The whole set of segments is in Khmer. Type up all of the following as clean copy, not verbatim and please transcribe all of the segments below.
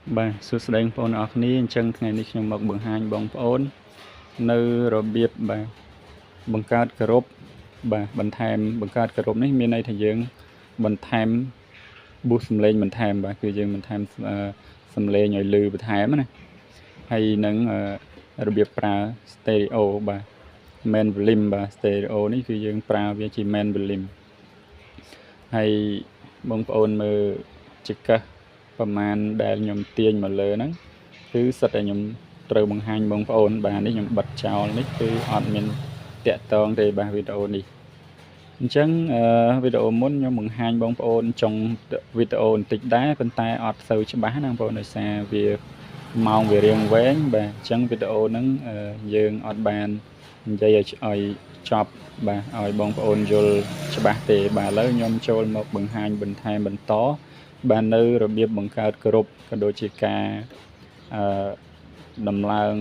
Bà sưu sơ đánh phone ở ní chân ngày níខ្ញុំមកបង្ហាញបងប្អូននៅរបៀបបាទបង្កើតក្រុមបាទបន្ថែមបង្កើតក្រុមនេះមានន័យថាយើងបន្ថែម boost សំឡេងបន្ថែមបាទគឺយើងបន្ថែមសំឡេងឲ្យលឺបន្ថែមណាហើយនឹងរបៀបប្រើ stereo បាទ main volume បាទ stereo នេះគឺយើងប្រើវាជា main volume ហើយបងប្អូនមើលចង្កឹះប្រមាណដែលខ្ញុំទាញមកលើហ្នឹងគឺសិតតែខ្ញុំត្រូវបង្ហាញបងប្អូនបាទនេះខ្ញុំបិទចោលនេះគឺអត់មានតាក់ទងទេបាទវីដេអូនេះអញ្ចឹងវីដេអូមុនខ្ញុំបង្ហាញបងប្អូនចុងវីដេអូបន្តិចដែរប៉ុន្តែអត់សូវច្បាស់ណាបងប្អូនដោយសារវាម៉ោងវារៀងវែងបាទអញ្ចឹងវីដេអូហ្នឹងយើងអត់បាននិយាយឲ្យចប់បាទឲ្យបងប្អូនយល់ច្បាស់ទេបាទឥឡូវខ្ញុំចូលមកបង្ហាញបន្ថែមបន្តបាទនៅរបៀបបង្កើតក្រុមក៏ដូចជាការដំឡើង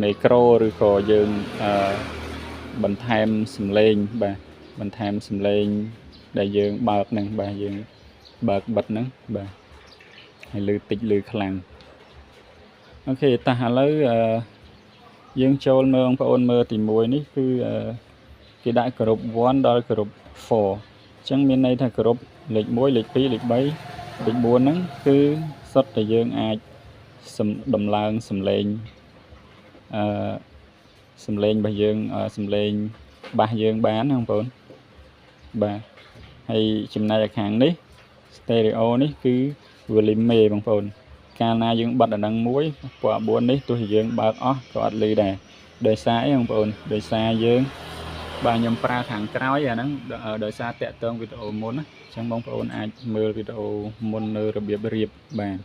មីក្រូឬក៏យើងបន្ថែមសំឡេងបាទបន្ថែមសំឡេងដែលយើងបើកហ្នឹងបាទយើងបើកបិទហ្នឹងបាទហើយលើតិចលើខ្លាំងអូខេតោះឥឡូវយើងចូលមើលបងប្អូនមើលទី1នេះគឺគេដាក់ក្រុម1ដល់ក្រុម4អញ្ចឹងមានន័យថាក្រុមលេខ1លេខ2លេខ3លេខ4ហ្នឹងគឺសុទ្ធតែយើងអាចដំឡើងសំឡេងសំឡេងរបស់យើងសំឡេងបាសយើងបានណាបងប្អូនបាទហើយចំណែកខាងនេះ stereo នេះគឺ volume មេបងប្អូនកាលណាយើងបិទអាហ្នឹងមួយពណ៌4នេះទោះយើងបើកអស់ក៏អត់ឮដែរដោយសារអីបងប្អូនដោយសារយើងបាទខ្ញុំប្រើខាងក្រោយអាហ្នឹងដោយសារតាក់ទងវីដេអូមុនណាអញ្ចឹងបងប្អូនអាចមើលវីដេអូមុននៅរបៀបរៀបបាទ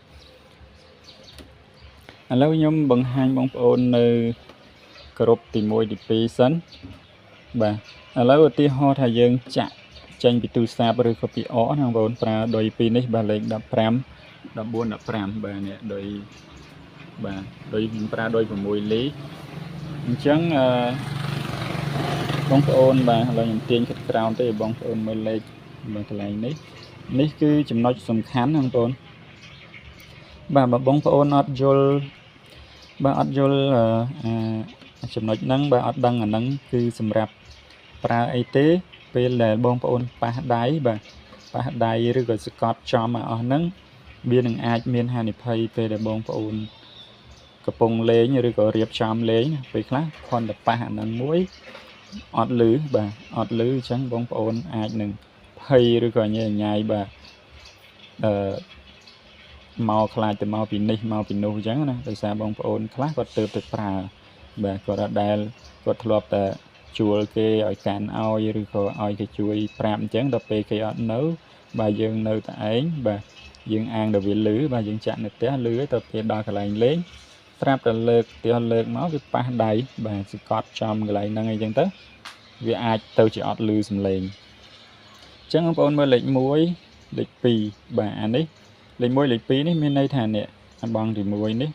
ឥឡូវខ្ញុំបង្ហាញបងប្អូននៅក្រុមទី1ទី2សិនបាទឥឡូវឧទាហរណ៍ថាយើងចាក់ចេញពីទូរស័ព្ទឬក៏ពីអណាបងប្អូនប្រើដោយពីនេះបាទលេខ15 14 15បាទនេះដោយបាទដោយប្រើដោយ6លេខអញ្ចឹងបងប្អូនបាទឥឡូវខ្ញុំទាញខាត់ក្រោមទេបងប្អូនមើលលេខនៅកន្លែងនេះនេះគឺចំណុចសំខាន់បងប្អូនបាទបើបងប្អូនអត់យល់បាទអត់យល់ចំណុចហ្នឹងបាទអត់ដឹងអាហ្នឹងគឺសម្រាប់ប្រើអីទេពេលដែលបងប្អូនប៉ះដៃបាទប៉ះដៃឬក៏ស្កត់ចំអស់ហ្នឹងវានឹងអាចមានហានិភ័យពេលដែលបងប្អូនកំពុងលេងឬក៏រៀបចំលេងពេលខ្លះគ្រាន់តែប៉ះអាហ្នឹងមួយអត់ឮបាទអត់ឮអញ្ចឹងបងប្អូនអាចនឹងភ័យឬក៏ញញ៉ាយបាទមកខ្លាចទៅមកពីនេះមកពីនោះអញ្ចឹងណាដោយសារបងប្អូនខ្លះគាត់ទើបទៅប្រើបាទគាត់អត់ដែលគាត់ធ្លាប់តែជួលគេឲ្យកាន់ឲ្យឬក៏ឲ្យគេជួយប្រាប់អញ្ចឹងដល់ពេលគេអត់នៅបាទយើងនៅតែឯងបាទយើងអាងដល់វាលឺបាទយើងចាក់នៅផ្ទះលឺទៅពេលដល់កន្លែងលេងប្រាប់តែលើកផ្ទះលើកមកវាប៉ះដៃបាទស្កត់ចំកន្លែងហ្នឹងអីចឹងទៅវាអាចទៅជាអត់លឺសំឡេងអញ្ចឹងបងប្អូនមើលលេខ1លេខ2បាទអានេះលេខ1លេខ2នេះមានន័យថានេះអាបងទី1នេះ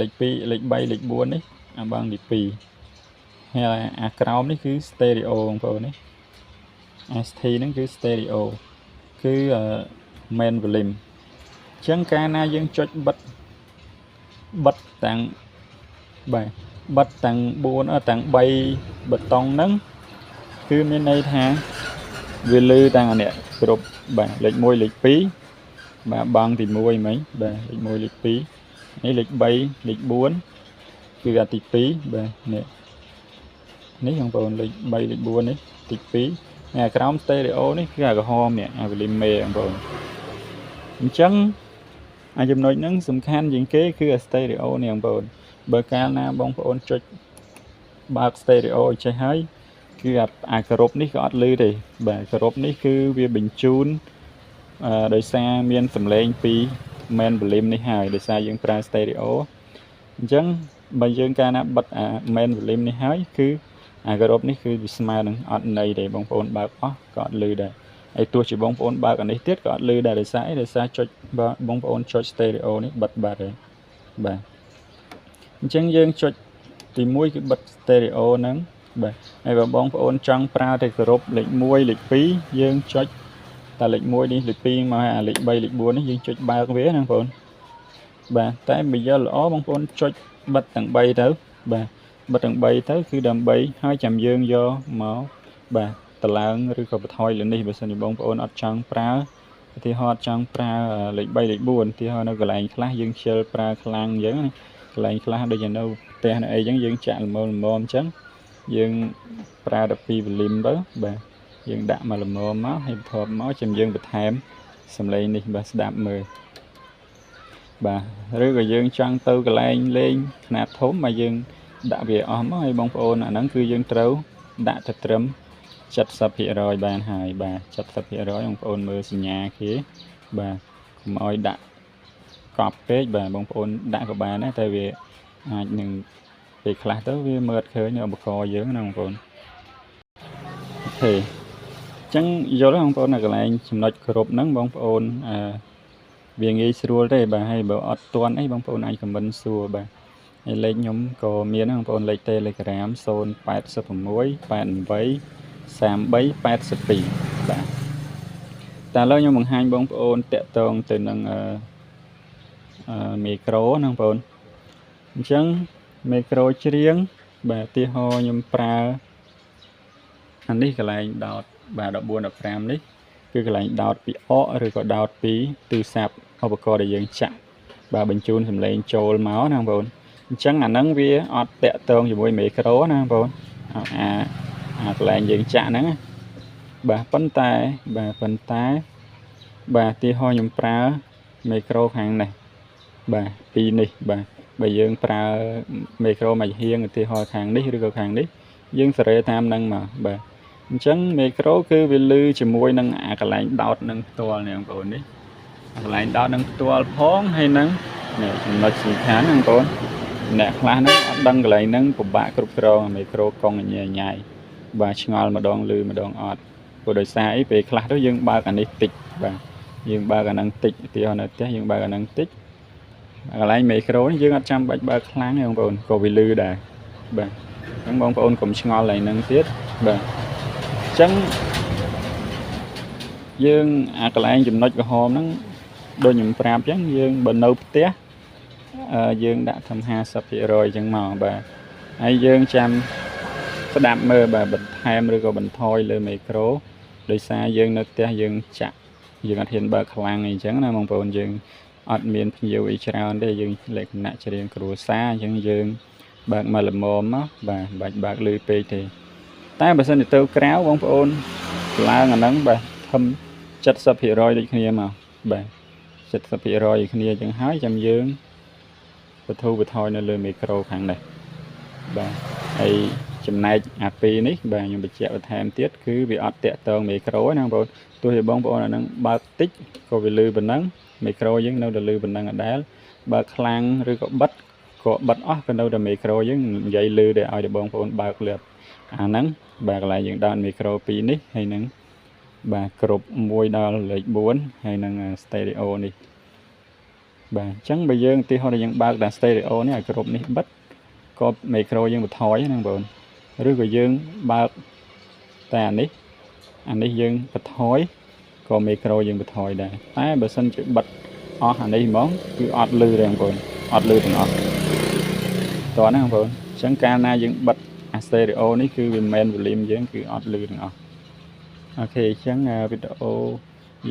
លេខ2លេខ3លេខ4នេះអាបងទី2ហើយអាក្រោមនេះគឺ stereo បងប្អូននេះ ST ហ្នឹងគឺ stereo គឺ main volume អញ្ចឹងកាលណាយើងចុចបិទទាំងបាទបិទទាំង4ទាំង3ប៊ូតុងហ្នឹងគឺមានន័យថាវាលឺទាំងអានេះគ្រប់បាទលេខ1លេខ2បាទបងទី1មិញបាទលេខ1លេខ2នេះលេខ3លេខ4គឺអាទី2បាទនេះបងប្អូនលេខ3លេខ4នេះទី2ហើយក្រោម stereo នេះគឺអាក្រហមនេះអា volume មេបងប្អូនអញ្ចឹងអាចំណុចហ្នឹងសំខាន់ជាងគេគឺអា stereo នេះបងប្អូនបើកាលណាបងប្អូនចុចបើក stereo ចេះហើយគឺអាក្រុមនេះក៏អត់ឮទេបាទក្រុមនេះគឺវាបញ្ជូនដោយសារមានសំឡេងពី main volume នេះហើយដោយសារយើងប្រើ stereo អញ្ចឹងបើយើងកាលណាបិទអា main volume នេះហើយគឺអាក្រុមនេះគឺវាស្មើនឹងអត់ន័យទេបងប្អូនបើកអស់ក៏អត់ឮដែរហើយទោះជាបងប្អូនបើកអានេះទៀតក៏អត់ឮដែរដោយសារអីដោយសារចុចបងប្អូនចុច stereo នេះបិទបាត់ហើយបាទអញ្ចឹងយើងចុចទី1គឺបិទ stereo ហ្នឹងបាទហើយបើបងប្អូនចង់ប្រើតែក្រុមលេខ1លេខ2យើងចុចតែលេខ1នេះលេខ2មកអាលេខ3លេខ4នេះយើងចុចបើកវាណាបងប្អូន បាទតែបើយកល្អបងប្អូនចុចបិទទាំង3ទៅបាទបិទទាំង3ទៅគឺដើម្បីឲ្យចាំយើងយកមកបាទតឡើងឬក៏បន្ថយលើនេះបើសិនជាបងប្អូនអត់ចង់ប្រើឧទាហរណ៍ចង់ប្រើលេខ3លេខ4ឧទាហរណ៍នៅកន្លែងខ្លះយើងខ្ជិលប្រើខ្លាំងអញ្ចឹងណាកន្លែងខ្លះដូចជានៅផ្ទះនៅអីអញ្ចឹងយើងចាក់ល្មមអញ្ចឹងយើងប្រើ12វ៉ូលីមទៅបាទយើងដាក់មកល្មមមកហើយបន្ទាប់មកចាំយើងបន្ថែមសំឡេងនេះបាទស្ដាប់មើលបាទឬក៏យើងចង់ទៅកន្លែងលេងខ្នាតធំមកយើងដាក់វាអស់មកហើយបងប្អូនអាហ្នឹងគឺយើងត្រូវដាក់ទៅត្រឹម70% បានហើយបាទ70% បងប្អូនមើលសញ្ញាគេបាទកុំឲ្យដាក់កប់ពេកបាទបងប្អូនដាក់ក៏បានដែរតែវាអាចនឹងពេលខ្លះទៅវាមើលឃើញនៅឧបករណ៍យើងណាបងប្អូនអូខេអញ្ចឹងយល់បងប្អូននៅកន្លែងចំណុចគ្រប់ហ្នឹងបងប្អូនវាងាយស្រួលទេបាទហើយបើអត់ទាន់អីបងប្អូនអាចខមមិនសួរបាទហើយលេខខ្ញុំក៏មានបងប្អូនលេខ Telegram 086 88 33 82បាទតែឥឡូវខ្ញុំបង្ហាញបងប្អូនតាក់ទងទៅនឹងមីក្រូណាបងប្អូនអញ្ចឹងមីក្រូច្រៀងបាទឧទាហរណ៍ខ្ញុំប្រើអានេះកន្លែងដោតបាទ14 15នេះគឺកន្លែងដោតពីអកឬក៏ដោតពីទូរស័ព្ទឧបករណ៍ដែលយើងចាក់បាទបញ្ជូនសំឡេងចូលមកណាបងប្អូនអញ្ចឹងអាហ្នឹងវាអត់តាក់ទងជាមួយមីក្រូណាបងប្អូនអាកន្លែងយើងចាក់ហ្នឹងបាទប៉ុន្តែបាទទីហោខ្ញុំប្រើមីក្រូខាងនេះបាទពីនេះបាទបើយើងប្រើមីក្រូមួយហៀងឧទាហរណ៍ខាងនេះឬក៏ខាងនេះយើងសេរីតាមហ្នឹងមកបាទអញ្ចឹងមីក្រូគឺវាលឺជាមួយនឹងអាកន្លែងដោតនឹងផ្ទាល់នេះបងប្អូននេះកន្លែងដោតនឹងផ្ទាល់ផងហើយនឹងនេះចំណុចសំខាន់បងប្អូនអ្នកខ្លះហ្នឹងអត់ដឹងកន្លែងហ្នឹងពិបាកគ្រប់គ្រងមីក្រូកង់ញ៉ៃបាទឆ្ងល់ម្ដងលឺម្ដងអត់ព្រោះដោយសារអីពេលខ្លះទៅយើងបើកអានេះតិចបាទយើងបើកអាហ្នឹងតិចឧទាហរណ៍នៅផ្ទះយើងបើកអាហ្នឹងតិចកន្លែងមីក្រូនេះយើងអត់ចាំបាច់បើកខ្លាំងទេបងប្អូនក៏វាលឺដែរបាទអញ្ចឹងបងប្អូនកុំឆ្ងល់ឡើងហ្នឹងទៀតបាទអញ្ចឹងយើងអាកន្លែងចំណុចក្រហមហ្នឹងដូចខ្ញុំប្រាប់អញ្ចឹងយើងបើនៅផ្ទះយើងដាក់ធំ 50% អញ្ចឹងមកបាទហើយយើងចាំស្ដាប់មើលបាទបន្ថែមឬក៏បន្ថយលើមីក្រូដោយសារយើងនៅផ្ទះយើងចាក់យើងអត់ហ៊ានបើកខ្លាំងអីអញ្ចឹងណាបងប្អូនយើងអត់មានភ្ញៀវអីច្រើនទេយើងលក្ខណៈច្រៀងគ្រួសារអញ្ចឹងយើងបើកមកល្មមមកបាទបាច់បើកលឺពេកទេតែបើសិនជាទៅក្រៅបងប្អូនឡើងអាហ្នឹងបាទធំ 70% ដូចគ្នាមកបាទ 70% ដូចគ្នាអញ្ចឹងហើយចាំយើងបន្ថយនៅលើមីក្រូខាងនេះបាទហើយចំណែកអាពីរនេះបាទខ្ញុំបញ្ជាក់បន្ថែមទៀតគឺវាអត់តាក់ទងមីក្រូណាបងប្អូនទោះជាបងប្អូនអានឹងបើកតិចក៏វាលឺប៉ុណ្ណឹងមីក្រូយើងនៅតែលឺប៉ុណ្ណឹងដដែលបើកខ្លាំងឬក៏បិទក៏បិទអស់ក៏នៅតែមីក្រូយើងនិយាយលឺតែឲ្យតែបងប្អូនបើកលឿនអាហ្នឹងបាទកន្លែងយើងដោតមីក្រូពីរនេះហើយនឹងបាទគ្រប់1ដល់លេខ4ហើយនឹង stereo នេះបាទអញ្ចឹងបើយើងឧទាហរណ៍យើងបើកតែ stereo នេះឲ្យគ្រប់នេះបិទក៏មីក្រូយើងបន្ថយណាបងប្អូនឬក៏យើងបើកតែអានេះយើងបន្ថយក៏មីក្រូយើងបន្ថយដែរតែបើសិនជាបិទអស់អានេះហ្មងគឺអត់លឺទេបងប្អូនអត់លឺទាំងអស់តោះណាបងប្អូនអញ្ចឹងកាលណាយើងបិទអា stereo នេះគឺវាមិនមែន volume យើងគឺអត់លឺទាំងអស់អូខេអញ្ចឹងវីដេអូ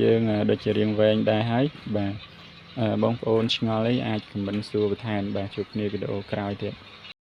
យើងដូចជារៀងវែងដែរហើយបាទបងប្អូនឆ្ងល់អីអាចខមមិនសួរបន្ថែមបាទជួបគ្នាវីដេអូក្រោយទៀត